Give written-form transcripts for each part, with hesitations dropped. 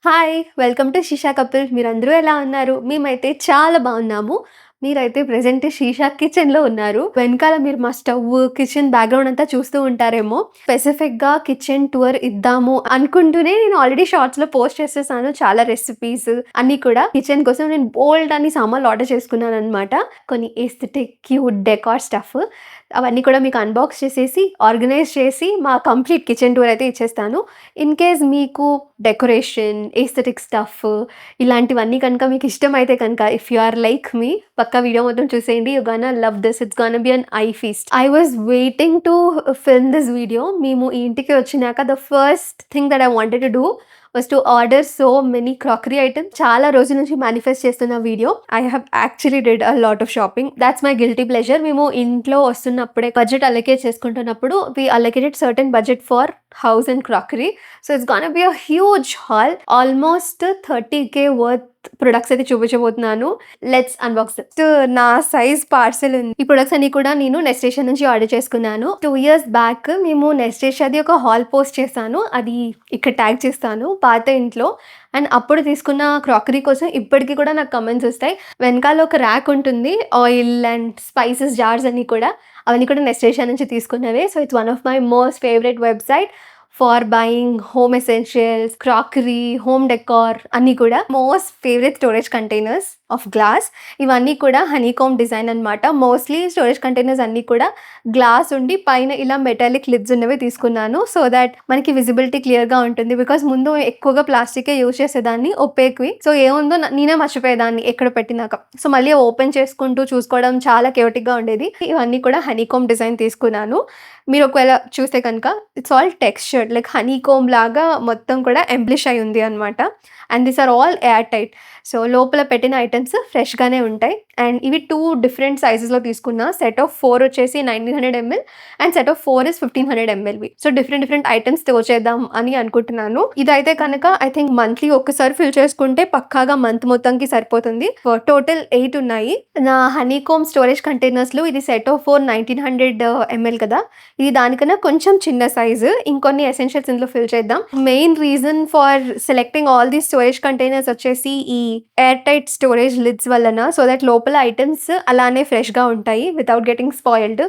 Hi! Welcome to 'శిషా couple' మీరందరూ ఎలా ఉన్నారు? మేమైతే చాలా బాగున్నాము. మీరైతే ప్రెజెంట్ 'శిషా కిచెన్‌లో' ఉన్నారు. వెనకాల మీరు మా స్టవ్వు, కిచెన్ బ్యాక్‌గ్రౌండ్ అంతా చూస్తూ ఉంటారేమో. స్పెసిఫిక్‌గా కిచెన్ టూర్ ఇద్దాము అనుకుంటూనే నేను ఆల్రెడీ షార్ట్స్‌లో పోస్ట్ చేసేసాను. చాలా రెసిపీస్ అన్నీ కూడా. కిచెన్ కోసం నేను బోలెడ్ అన్ని సామాన్లు ఆర్డర్ చేసుకున్నాననమాట. కొన్ని ఎస్థెటిక్, క్యూట్ డెకార్ స్టఫ్ అవన్నీ కూడా మీకు అన్బాక్స్ చేసేసి, ఆర్గనైజ్ చేసి మా కంప్లీట్ కిచెన్ టూర్ అయితే ఇచ్చేస్తాను. ఇన్ కేస్ మీకు డెకరేషన్, ఎస్థెటిక్ స్టఫ్ ఇలాంటివన్నీ కనుక మీకు ఇష్టమైతే కనుక if you are like me పక్కా వీడియో మొత్తం చూసేయండి. You gonna love this. It's gonna be an eye feast. I was waiting to film this video. మేము ఈ ఇంటికి వచ్చినాక the first thing that I wanted to do was to order so many crockery items. చాలా రోజుల నుంచి manifest చేస్తున్న video. I have actually did a lot of shopping. That's my guilty pleasure. మేము ఇంట్లో వస్తున్నప్పుడే బడ్జెట్ అలొకేట్ చేసుకుంటున్నప్పుడు we allocated certain budget for house and crockery. So it's gonna be a huge haul. Almost 30K worth products అయితే చూపించబోతున్నాను. Let's unbox. నా size parcel ఉంది. ఈ products అన్ని కూడా నేను నెస్టేషన్ నుంచి ఆర్డర్ చేసుకున్నాను. 2 years బ్యాక్ మేము నెస్టేషన్ది ఒక హాల్ పోస్ట్ చేశాను. అది ఇక్కడ ట్యాగ్ చేస్తాను. పాత ఇంట్లో అండ్ అప్పుడు తీసుకున్న క్రాకరీ కోసం ఇప్పటికి కూడా నాకు కమెంట్స్ వస్తాయి. వెనకాల ఒక ర్యాక్ ఉంటుంది. ఆయిల్ అండ్ స్పైసెస్ జార్స్ అన్నీ కూడా అవన్నీ కూడా నెస్టేషన్ నుంచి తీసుకున్నవే. So it's one of my most favourite website for buying home essentials, crockery, home decor అన్నీ కూడా. Most favourite storage containers of glass. ఇవన్నీ కూడా హనీకామ్ డిజైన్ అనమాట. మోస్ట్లీ స్టోరేజ్ కంటైనర్స్ అన్నీ కూడా గ్లాస్ ఉండి పైన ఇలా మెటాలిక్ లిడ్స్ ఉన్నవి తీసుకున్నాను. సో దాట్ మనకి విజిబిలిటీ క్లియర్గా ఉంటుంది. బికాస్ ముందు ఎక్కువగా ప్లాస్టికే యూజ్ చేసేదాన్ని, ఒప్పేక్వి. సో ఏముందో నేనే మర్చిపోయేదాన్ని ఎక్కడ పెట్టినాక. సో మళ్ళీ ఓపెన్ చేసుకుంటూ చూసుకోవడం చాలా కేవటిక్గా ఉండేది. ఇవన్నీ కూడా హనీకామ్ డిజైన్ తీసుకున్నాను. మీరు ఒకవేళ చూస్తే కనుక it's all textured like honeycomb లాగా మొత్తం కూడా ఎంబ్లిష్ అయి ఉంది అనమాట. And these are all air tight. So లోపల పెట్టిన ఐటమ్స్ ఫ్రెష్గానే ఉంటాయి. అండ్ ఇవి 2 డిఫరెంట్ సైజెస్లో తీసుకున్నా. సెట్ ఆఫ్ 4 వచ్చేసి 1900 ml and set of 4 is 1500 ml. So different items తోచేద్దాం అని అనుకుంటున్నాను. ఇదైతే కనుక ఐ థింక్ మంత్లీ ఒక్కసారి ఫిల్ చేసుకుంటే పక్కాగా మంత్ మొత్తంకి సరిపోతుంది. టోటల్ 8 ఉన్నాయి నా హనీకోమ్ స్టోరేజ్ కంటైనర్స్లో. ఇది సెట్ ఆఫ్ 4 1900 ml కదా. ఇది దానికన్నా కొంచెం చిన్న సైజు. ఇంకొన్ని ఎసెన్షియల్స్ ఇందులో ఫిల్ చేద్దాం. Main reason for selecting all these storage containers వచ్చేసి ఈ ఎయిర్ టైట్ స్టోరేజ్ లిడ్స్ వలన. సో దట్ లోపల ఐటమ్స్ అలానే ఫ్రెష్గా ఉంటాయి without getting spoiled.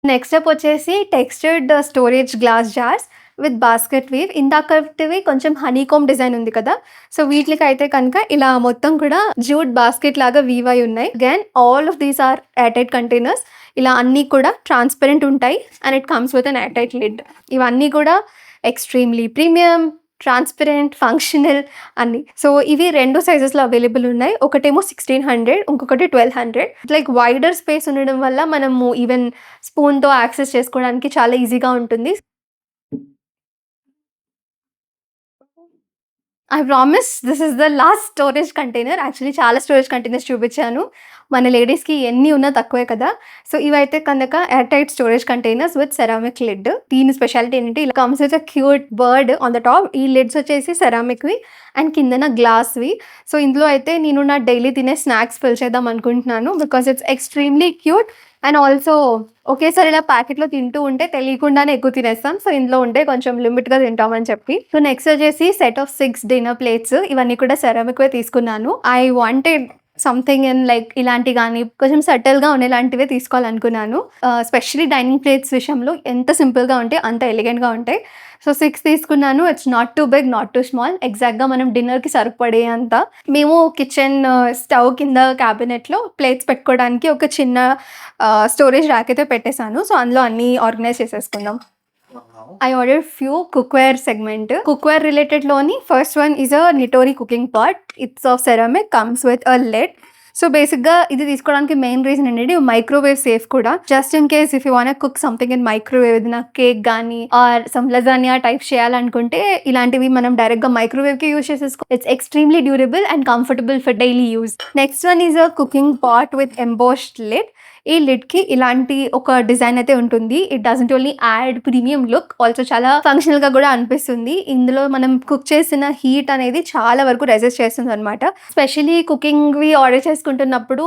Next step వచ్చేసి textured storage glass jars with basket weave. ఇందాకటివి కొంచెం హనీకోమ్ డిజైన్ ఉంది కదా. సో వీటికి అయితే కనుక ఇలా మొత్తం కూడా జూట్ బాస్కెట్ లాగా వీవ్ అయి ఉన్నాయి. Again all of these are air tight containers. ఇలా అన్నీ కూడా ట్రాన్స్పరెంట్ ఉంటాయి and it comes with an air tight lid. ఇవన్నీ కూడా ఎక్స్ట్రీమ్లీ ప్రీమియం, ట్రాన్స్పరెంట్, ఫంక్షనల్ అన్ని. సో ఇవి 2 సైజెస్లో అవైలబుల్ ఉన్నాయి. ఒకటేమో 1600, ఇంకొకటి 1200. లైక్ వైడర్ స్పేస్ ఉండడం వల్ల మనము ఈవెన్ స్పూన్తో యాక్సెస్ చేసుకోవడానికి చాలా ఈజీగా ఉంటుంది. I promise this is the last storage container. Actually చాలా స్టోరేజ్ కంటైనర్స్ చూపించాను. మన లేడీస్కి ఎన్ని ఉన్నా తక్కువే కదా. సో ఇవైతే కనుక air tight storage containers with ceramic lid. దీని స్పెషాలిటీ ఏంటంటే ఇలా comes with a cute bird on the top. ఈ లిడ్స్ వచ్చేసి సెరామిక్వి అండ్ కిందన గ్లాస్వి. సో ఇందులో అయితే నేను నా డైలీ తినే స్నాక్స్ ఫిల్ చేద్దాం అనుకుంటున్నాను. Because it's extremely cute and also ఒకేసారి ఇలా ప్యాకెట్లో తింటూ ఉంటే తెలియకుండానే ఎక్కువ తినేస్తాం. సో ఇందులో ఉంటే కొంచెం లిమిట్గా తింటామని చెప్పి. సో నెక్స్ట్ వచ్చేసి సెట్ ఆఫ్ 6 డిన్నర్ ప్లేట్స్. ఇవన్నీ కూడా సెరామిక్వే తీసుకున్నాను. I wanted something in like ఇలాంటి కానీ కొంచెం సటిల్గా ఉండేలాంటివే తీసుకోవాలనుకున్నాను. స్పెషలీ డైనింగ్ ప్లేట్స్ విషయంలో ఎంత సింపుల్గా ఉంటే అంత ఎలిగెంట్గా ఉంటాయి. సో 6 తీసుకున్నాను. It's not too big, not too small. ఎగ్జాక్ట్గా మనం డిన్నర్కి సరిపడే అంత. మేము కిచెన్ స్టవ్ కింద క్యాబినెట్లో ప్లేట్స్ పెట్టుకోవడానికి ఒక చిన్న స్టోరేజ్ ర్యాక్ అయితే పెట్టేశాను. సో అందులో అన్నీ ఆర్గనైజ్ చేసేసుకుందాం. I ordered few cookware segment. Cookware related loni first one is a Nitori cooking pot. It's of ceramic, comes with a lid. So బేసిక్గా ఇది తీసుకోవడానికి మెయిన్ రీజన్ ఏంటంటే మైక్రోవేవ్ సేఫ్ కూడా. Just in case if you want cook something in microwave, ఏదైనా cake కానీ or some lasagna type చేయాలనుకుంటే ఇలాంటివి మనం డైరెక్ట్గా మైక్రోవేవ్కి యూజ్ చేసేసుకో. It's extremely durable and comfortable for daily use. Next one is a cooking pot with embossed lid. ఈ లిడ్‌కి ఇలాంటి ఒక డిజైన్ అయితే ఉంటుంది. It doesn't only add premium look, also చాలా ఫంక్షనల్‌గా గూడా అనిపిస్తుంది. ఇందులో మనం కుక్ చేసిన హీట్ అనేది చాలా వరకు రెసిస్ట్ చేస్తుందనమాట. స్పెషల్లీ కుకింగ్‌వి ఆర్డర్ చేసుకుంటున్నప్పుడు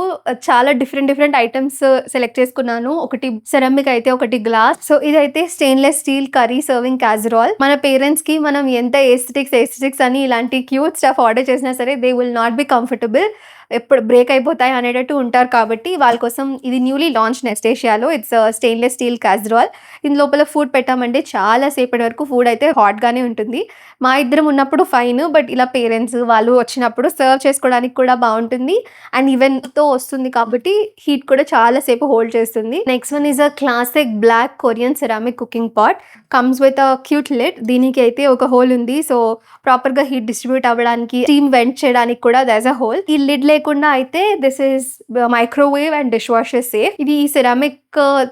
చాలా డిఫరెంట్ ఐటెమ్స్ సెలెక్ట్ చేసుకున్నాను. ఒకటి సెరామిక్ అయితే, ఒకటి గ్లాస్. సో, ఇదైతే స్టెయిన్‌లెస్ స్టీల్ కర్రీ సర్వింగ్ క్యాసరాల్. మన పేరెంట్స్‌కి మనం ఎంత ఎస్థెటిక్స్ అని ఇలాంటి క్యూట్ స్టఫ్ ఆర్డర్ చేసినా సరే, they will not be comfortable. ఎప్పుడు బ్రేక్ అయిపోతాయి అనేటట్టు ఉంటారు కాబట్టి, వాళ్ళ కోసం ఇది న్యూలీ లాంచ్ నెస్టేషియాలో. It's stainless steel casserole. దీని లోపల ఫుడ్ పెట్టామంటే చాలా సేపటి వరకు ఫుడ్ అయితే హాట్‌గానే ఉంటుంది. మా ఇద్దరం ఉన్నప్పుడు ఫైన్. బట్ ఇలా పేరెంట్స్ వాళ్ళు వచ్చినప్పుడు సర్వ్ చేసుకోవడానికి కూడా బావుంటుంది. అండ్ ఈవెన్‌తో వస్తుంది కాబట్టి హీట్ కూడా చాలా సేపు హోల్డ్ చేస్తుంది. Next one is a classic black Korean ceramic cooking pot. Comes with a cute lid. దీనికి అయితే ఒక హోల్ ఉంది. సో, ప్రాపర్‌గా హీట్ డిస్ట్రిబ్యూట్ అవ్వడానికి, స్టీమ్ వెంట్ చేయడానికి కూడా దేర్ ఇస్ అ హోల్. ఈ లిడ్ లేకుండా అయితే this is microwave and dish washer safe. ఇది సెరామిక్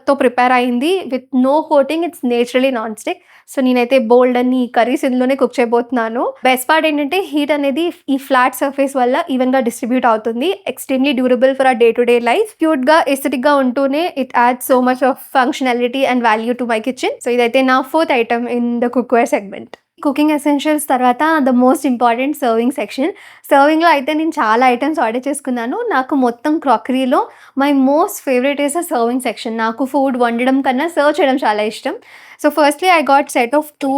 తో ప్రిపేర్ అయింది with no coating. It's naturally non stick. So, నేనైతే బోల్డ్ అన్ని కర్రీస్ ఇందులోనే కుక్ చేయబోతున్నాను. బెస్ట్ పార్ట్ ఏంటంటే హీట్ అనేది ఈ ఫ్లాట్ సర్ఫేస్ వల్ల ఈవెన్ గా డిస్ట్రిబ్యూట్ అవుతుంది. Extremely durable for our day to day life. Cute గా ఎస్థెటిక్ గా ఉంటూనే it adds so much of functionality and value to my kitchen. So, ఇదైతే నా 4th item in the cookware segment. Cooking essentials తర్వాత the most important serving section. సర్వింగ్‌లో అయితే నేను చాలా ఐటెమ్స్ ఆర్డర్ చేసుకున్నాను. నాకు మొత్తం క్రాకరీలో my most favourite is a serving section. నాకు ఫుడ్ వండడం కన్నా సర్వ్ చేయడం చాలా ఇష్టం. So, firstly I got set of 2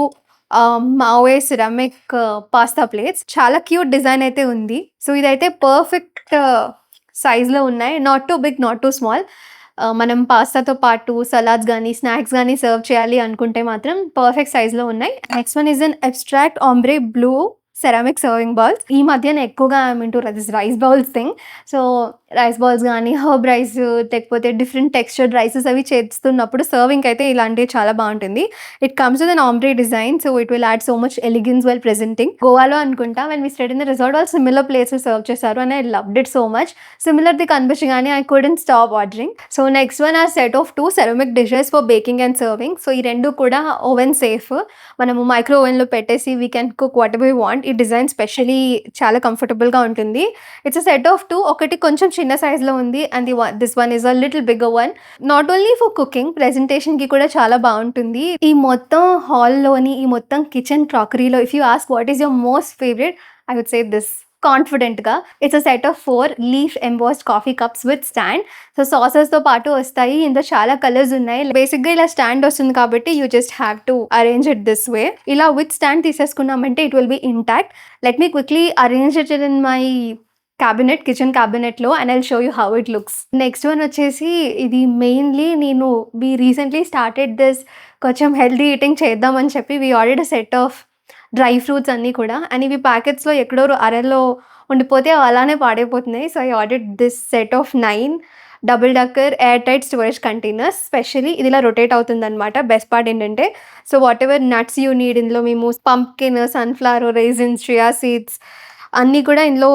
mauve ceramic pasta plates. చాలా క్యూట్ డిజైన్ అయితే ఉంది. సో, ఇదైతే పర్ఫెక్ట్ సైజ్‌లో ఉన్నాయి. Not too big, not too small. మనం పాస్తాతో పాటు సలాడ్స్ గానీ, స్నాక్స్ గానీ సర్వ్ చేయాలి అనుకుంటే మాత్రం పర్ఫెక్ట్ సైజ్‌లో ఉన్నాయి. Next one is an abstract ombre blue ceramic serving bowls. ఈ మధ్యన ఎక్కువగా I am into this rice bowls thing. So, rice bowls గానీ, హర్బ్ రైస్, లేకపోతే డిఫరెంట్ టెక్స్చర్డ్ రైసెస్ అవి చేస్తున్నప్పుడు సర్వింగ్‌కి అయితే ఇలాంటివి చాలా బావుంటుంది. It comes with an ombre design. So, it will add so much elegance while presenting. గోవాలో అనుకుంటా when we stayed in the resort వాళ్ళు సిమిలర్ ప్లేట్స్ సర్వ్ చేశారు and I loved it so much. సిమిలర్‌ది కనిపించగానే I couldn't stop ordering. So, next one are set of 2 ceramic dishes for baking and serving. So, ఈ 2 కూడా oven safe. మనము micro ఓవెన్‌లో పెట్టేసి we can cook whatever we want. ఈ design specially చాలా కంఫర్టబుల్‌గా ఉంటుంది. It's a set of 2. ఒకటి కొంచెం చిన్న సైజ్‌లో ఉంది and this one is a little bigger one. Not only for cooking, ప్రెజెంటేషన్‌కి కూడా చాలా బావుంటుంది. ఈ మొత్తం హాల్‌లోని, ఈ మొత్తం కిచెన్ క్రాకరీలో if you ask what is your most favourite, I would say this కాన్ఫిడెంట్‌గా. It's a set of 4 leaf embossed coffee cups with stand. So, సాసెస్‌తో పాటు వస్తాయి. ఇందులో చాలా కలర్స్ ఉన్నాయి. బేసిక్‌గా ఇలా స్టాండ్ వస్తుంది కాబట్టి you just have to arrange it this way. ఇలా విత్ స్టాండ్ తీసేసుకున్నామంటే it will be intact. Let me quickly arrange it in my kitchen క్యాబినెట్‌లో and I will show you how it looks. Next one వచ్చేసి ఇది mainly we recently started this కొంచెం healthy eating చేద్దామని చెప్పి we ordered a set of dry fruits అన్నీ కూడా. And ఇవి ప్యాకెట్స్‌లో ఎక్కడో అరలో ఉండిపోతే అలానే పాడైపోతున్నాయి. So, I ordered this set of 9 double decker airtight storage containers. Specially ఇది ఇలా రొటేట్ అవుతుందనమాట. బెస్ట్ పార్ట్ ఏంటంటే, so, whatever nuts you need ఇందులో మేము pumpkin, sunflower, raisins, chia seeds అన్నీ కూడా ఇందులో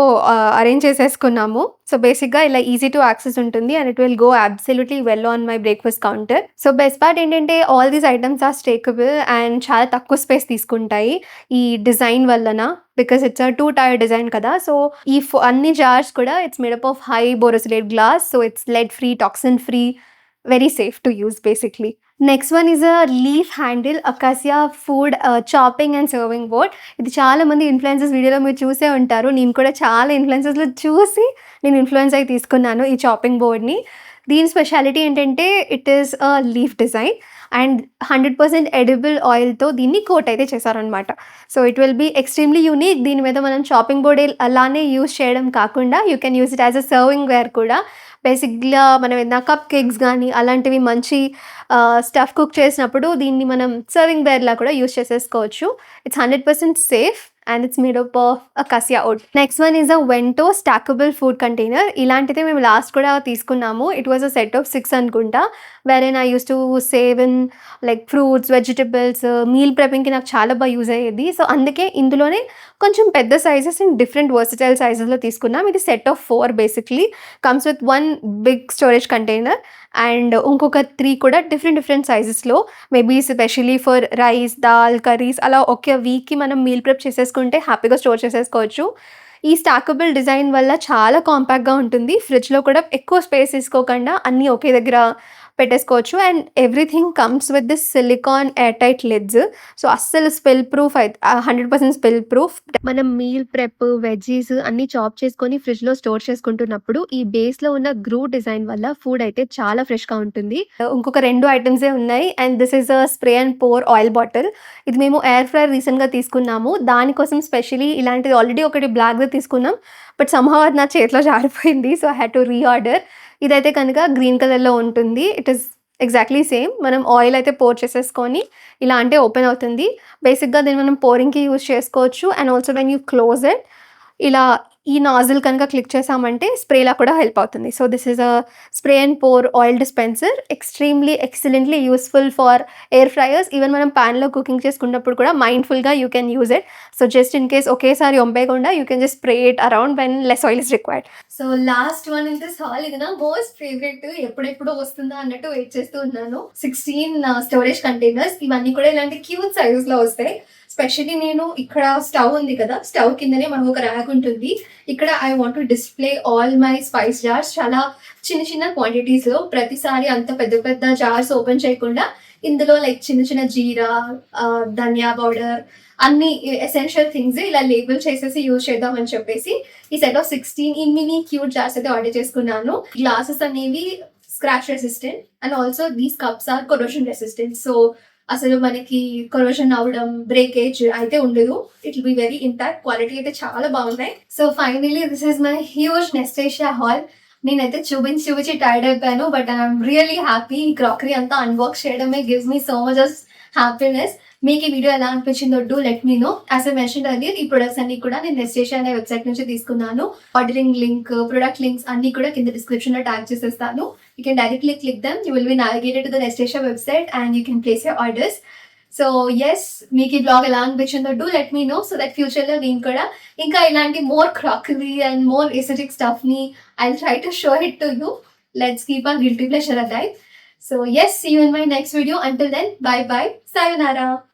అరేంజ్ చేసేసుకున్నాము. సో, బేసిక్‌గా ఇలా ఈజీ టు యాక్సెస్ ఉంటుంది and it will go absolutely well on my breakfast counter. So, best part ఏంటంటే all these items are stackable and చాలా తక్కువ స్పేస్ తీసుకుంటాయి ఈ డిజైన్ వలన. Because it's a 2 tier design కదా. సో, ఈ అన్ని జార్స్ కూడా it's made up of high borosilicate glass. So, it's lead free, toxin free, very safe to use basically. Next one is a leaf handle acacia food chopping and serving board. ఇది చాలా మంది influencers వీడియోలో మీరు చూసే ఉంటారు. నేను కూడా చాలా ఇన్‌ఫ్లుయెన్సర్స్‌లో చూసి నేను ఇన్‌ఫ్లుయెన్స్ అయ్యి తీసుకున్నాను ఈ చాపింగ్ బోర్డ్‌ని. దీని స్పెషాలిటీ ఏంటంటే it is a leaf design and 100% edible ఆయిల్‌తో దీన్ని కోట్ అయితే చేశారనమాట. So, it will be extremely unique. దీని మీద మనం చాపింగ్ బోర్డ్ అలానే యూజ్ చేయడం కాకుండా you can use it as a serving ware కూడా. బేసిక్‌గా మనం ఏదైనా కప్ కేక్స్ గానీ అలాంటివి మంచి స్టఫ్ కుక్ చేసినప్పుడు దీన్ని మనం సర్వింగ్ వేర్‌లా కూడా యూజ్ చేసేసుకోవచ్చు. It's 100% safe and it's made up of acacia wood. Next one is a bento stackable food container. ఇలాంటిదే మేము లాస్ట్ కూడా తీసుకున్నాము. It was a set of 6 అనుకుంటా. Wherein I used to save in like fruits, vegetables, meal ప్రెపింగ్‌కి నాకు చాలా బాగా use అయ్యేది. సో, అందుకే ఇందులోనే కొంచెం పెద్ద సైజెస్ అండ్ డిఫరెంట్ వర్సటైల్ సైజెస్‌లో తీసుకున్నాం. ఇది set of 4 basically. Comes with 1 big storage container and ఇంకొక 3 కూడా డిఫరెంట్ సైజెస్‌లో. Maybe specially for rice, dal, curries అలా ఒక వీక్‌కి మనం మీల్ ప్రెప్ చేసేసుకుంటే హ్యాపీగా స్టోర్ చేసేసుకోవచ్చు. ఈ స్టాకబుల్ డిజైన్ వల్ల చాలా కాంపాక్ట్‌గా ఉంటుంది. ఫ్రిడ్జ్‌లో కూడా ఎక్కువ స్పేస్ తీసుకోకుండా అన్నీ ఒకే దగ్గర పెట్టేసుకోవచ్చు. And everything comes with this silicon air tight lids. So, అస్సలు స్పిల్ ప్రూఫ్ 100% స్పిల్ ప్రూఫ్. మనం మీల్ ప్రెప్, వెజ్జీస్ అన్నీ చాప్ చేసుకొని ఫ్రిడ్జ్‌లో స్టోర్ చేసుకుంటున్నప్పుడు ఈ బేస్‌లో ఉన్న గ్రూ డిజైన్ వల్ల ఫుడ్ అయితే చాలా ఫ్రెష్‌గా ఉంటుంది. ఇంకొక 2 ఐటెమ్సే ఉన్నాయి. And this is a spray and pour oil bottle. ఇది మేము ఎయిర్ ఫ్రైయర్ రీసెంట్‌గా తీసుకున్నాము. దానికోసం స్పెషల్లీ ఇలాంటిది ఆల్రెడీ ఒకటి బ్లాక్‌ది తీసుకున్నాం. బట్ సమ్‌హౌ అది నా చేతిలో జారిపోయింది. So, I had to reorder. ఇదైతే కనుక గ్రీన్ కలర్‌లో ఉంటుంది. It is exactly same. మనం ఆయిల్ అయితే పోర్ చేసేసుకొని ఇలా అంటే ఓపెన్ అవుతుంది. బేసిక్‌గా దీన్ని మనం పోరింగ్‌కి యూజ్ చేసుకోవచ్చు. And also when you close it ఇలా ఈ నాజిల్ కనుక క్లిక్ చేసామంటే స్ప్రేలా కూడా హెల్ప్ అవుతుంది. So, this is a spray and pour oil dispenser. Extremely excellently useful for air fryers. Even మనం పాన్‌లో కుకింగ్ చేసుకున్నప్పుడు కూడా మైండ్‌ఫుల్‌గా you can use it. So, just in case ఒకేసారి ఒంపేయకుండా you can just spray it around when less oil is required. So, last one in this haul ఇది నా most favourite. ఎప్పుడెప్పుడు వస్తుందా అన్నట్టు వెయిట్ చేస్తూ ఉన్నాను. 16 స్టోరేజ్ కంటైనర్స్. ఇవన్నీ కూడా ఇలాంటి క్యూట్ సైజ్‌లో వస్తాయి. స్పెషల్లీ నేను ఇక్కడ స్టవ్ ఉంది కదా! స్టవ్ కిందనే మనకు ఒక ర్యాక్ ఉంటుంది. ఇక్కడ I want to display all my spice jars. చాలా చిన్న చిన్న క్వాంటిటీస్‌లో ప్రతిసారి అంత పెద్ద పెద్ద జార్స్ ఓపెన్ చేయకుండా ఇందులో లైక్ చిన్న చిన్న జీరా, ధనియా పౌడర్ అన్ని ఎసెన్షియల్ థింగ్స్ ఇలా లేబుల్ చేసేసి యూజ్ చేద్దాం అని చెప్పేసి ఈ సెట్ ఆఫ్ 16 ఈ మినీ క్యూట్ జార్స్ అయితే ఆర్డర్ చేసుకున్నాను. గ్లాసెస్ అనేవి scratch resistant and also these cups are corrosion resistant. So, అసలు మనకి కొరోషన్ అవ్వడం, బ్రేకేజ్ అయితే ఉండదు. It will be very intact. Quality అయితే చాలా బాగున్నాయి. So, finally this is my huge Nestasia haul. నేనైతే చూపించి టైర్డ్ అయిపోయాను. But I'm really happy. ఈ క్రాకరీ అంతా అన్బాక్స్ చేయడమే gives me so much of happiness. మీకు ఈ వీడియో ఎలా అనిపించిందో do let me know. As I mention earlier ఈ ప్రొడక్ట్స్ అన్ని కూడా నేను నెస్టేషియా అనే వెబ్సైట్ నుంచి తీసుకున్నాను. ఆర్డరింగ్ లింక్, ప్రొడక్ట్ లింక్స్ అన్ని కూడా కింద డిస్క్రిప్షన్‌లో ట్యాగ్ చేసేస్తాను. You can directly click them. You will be navigated to the Nestasia website and you can place your orders. So, yes, మీకు ఈ బ్లాగ్ ఎలా అనిపించిందో do let me know. So that ఫ్యూచర్‌లో నేను కూడా ఇంకా ఇలాంటి more crockery and more aesthetic స్టఫ్‌ని I will try to show it to you. Let's keep our guilty pleasure alive. So, yes, see you in my next video. Until then, bye bye. sayonara.